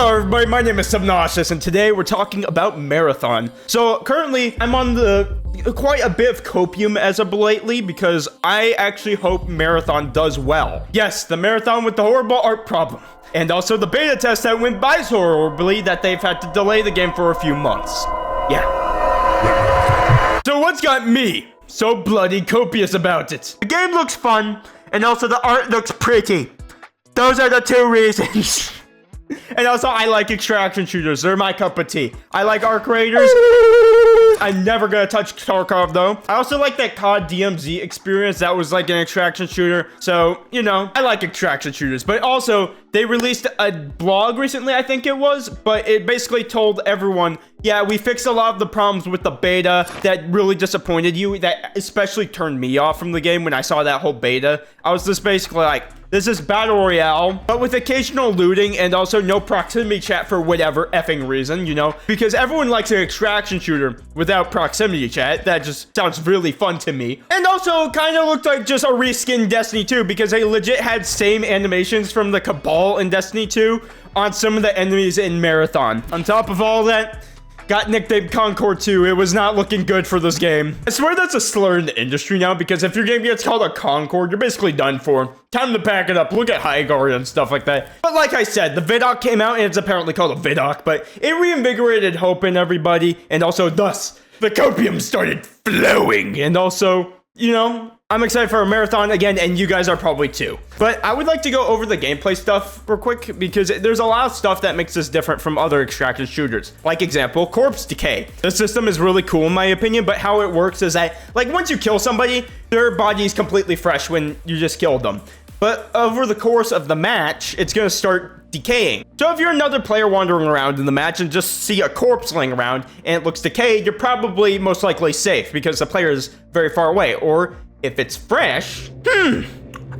Hello everybody, my name is Subnautis, and today we're talking about Marathon. So currently, I'm on quite a bit of copium as of lately because I actually hope Marathon does well. Yes, the Marathon with the horrible art problem. And also the beta test that went by so horribly that they've had to delay the game for a few months. Yeah. So what's got me so bloody copious about it? The game looks fun, and also the art looks pretty. Those are the two reasons. And also, I like extraction shooters. They're my cup of tea. I like arc raiders. I'm never gonna touch Tarkov, though. I also like that COD DMZ experience. That was like an extraction shooter. So, you know, I like extraction shooters. But also, they released a blog recently, I think it was. But it basically told everyone, yeah, we fixed a lot of the problems with the beta that really disappointed you. That especially turned me off from the game when I saw that whole beta. I was just basically like, this is Battle Royale, but with occasional looting and also no proximity chat for whatever effing reason, you know? Because everyone likes an extraction shooter without proximity chat. That just sounds really fun to me. And also kind of looked like just a reskinned Destiny 2 because they legit had same animations from the Cabal in Destiny 2 on some of the enemies in Marathon. On top of all that, got nicknamed Concord 2. It was not looking good for this game. I swear that's a slur in the industry now, because if your game gets called a Concord, you're basically done for. Time to pack it up. Look at Highguard and stuff like that. But like I said, the Vidoc came out, and it's apparently called a Vidoc, but it reinvigorated hope in everybody, and also thus, the copium started flowing. And also, you know, I'm excited for a Marathon again, and you guys are probably too. But I would like to go over the gameplay stuff real quick, because there's a lot of stuff that makes this different from other extraction shooters. Like example, corpse decay. The system is really cool in my opinion, but how it works is that, like, once you kill somebody, their body is completely fresh when you just killed them. But over the course of the match, it's gonna start decaying. So if you're another player wandering around in the match and just see a corpse laying around and it looks decayed, you're probably most likely safe because the player is very far away. Or if it's fresh,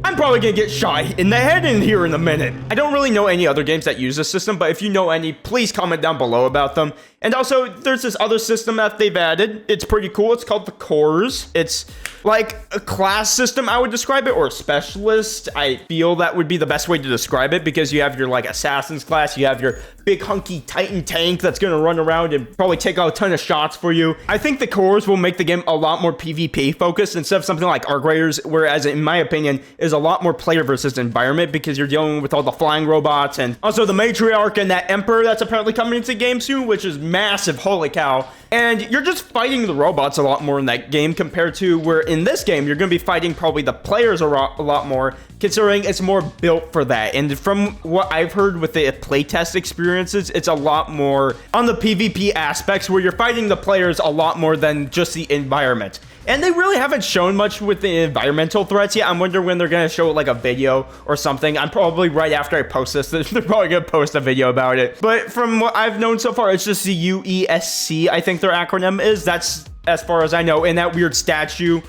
I'm probably gonna get shot in the head in here in a minute. I don't really know any other games that use this system, but if you know any, please comment down below about them. And also, there's this other system that they've added. It's pretty cool. It's called the Cores. It's like a class system, I would describe it, or a specialist. I feel that would be the best way to describe it, because you have your like assassin's class, you have your big hunky Titan tank that's gonna run around and probably take out a ton of shots for you. I think the Cores will make the game a lot more PvP focused instead of something like Arc Raiders, whereas in my opinion is a lot more player versus environment, because you're dealing with all the flying robots and also the matriarch and that emperor that's apparently coming into the game soon, which is massive, holy cow. And you're just fighting the robots a lot more in that game compared to where in this game you're going to be fighting probably the players a lot more, considering it's more built for that. And from what I've heard with the playtest experiences, it's a lot more on the PvP aspects where you're fighting the players a lot more than just the environment. And they really haven't shown much with the environmental threats yet. I'm wondering when they're going to show like a video or something. I'm probably right after I post this, they're probably going to post a video about it. But from what I've known so far, it's just the UESC, I think their acronym is. That's as far as I know. And that weird statue,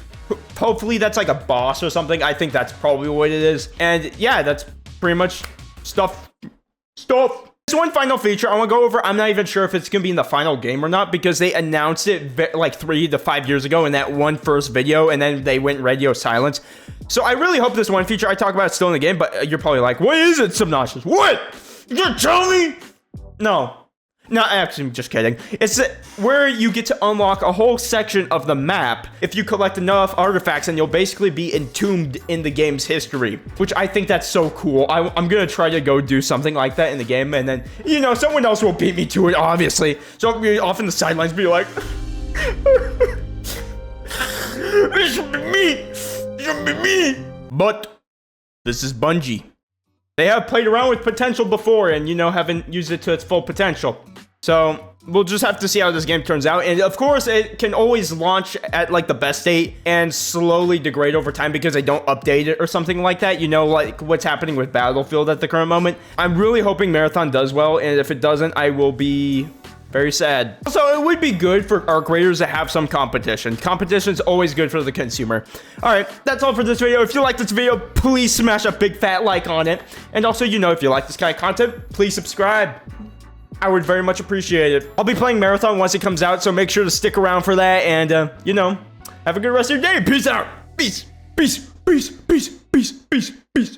hopefully that's like a boss or something. I think that's probably what it is. And yeah, that's pretty much stuff. There's one final feature I want to go over. I'm not even sure if it's going to be in the final game or not, because they announced it like 3 to 5 years ago in that one first video, and then they went radio silence. So I really hope this one feature I talk about is still in the game, but you're probably like, what is it, Subnautis? What? You gonna tell me? No, actually, I'm just kidding. It's where you get to unlock a whole section of the map if you collect enough artifacts, and you'll basically be entombed in the game's history, which I think that's so cool. I'm gonna try to go do something like that in the game, and then, you know, someone else will beat me to it, obviously. So I'll be off in the sidelines, be like, it should be me. It should be me. But this is Bungie. They have played around with potential before and, you know, haven't used it to its full potential. So we'll just have to see how this game turns out. And of course, it can always launch at like the best state and slowly degrade over time because they don't update it or something like that. You know, like what's happening with Battlefield at the current moment. I'm really hoping Marathon does well. And if it doesn't, I will be very sad. So it would be good for Arc Raiders to have some competition. Competition's always good for the consumer. All right, that's all for this video. If you like this video, please smash a big fat like on it. And also, you know, if you like this kind of content, please subscribe. I would very much appreciate it. I'll be playing Marathon once it comes out, so make sure to stick around for that. And, you know, have a good rest of your day. Peace out. Peace. Peace. Peace. Peace. Peace. Peace. Peace.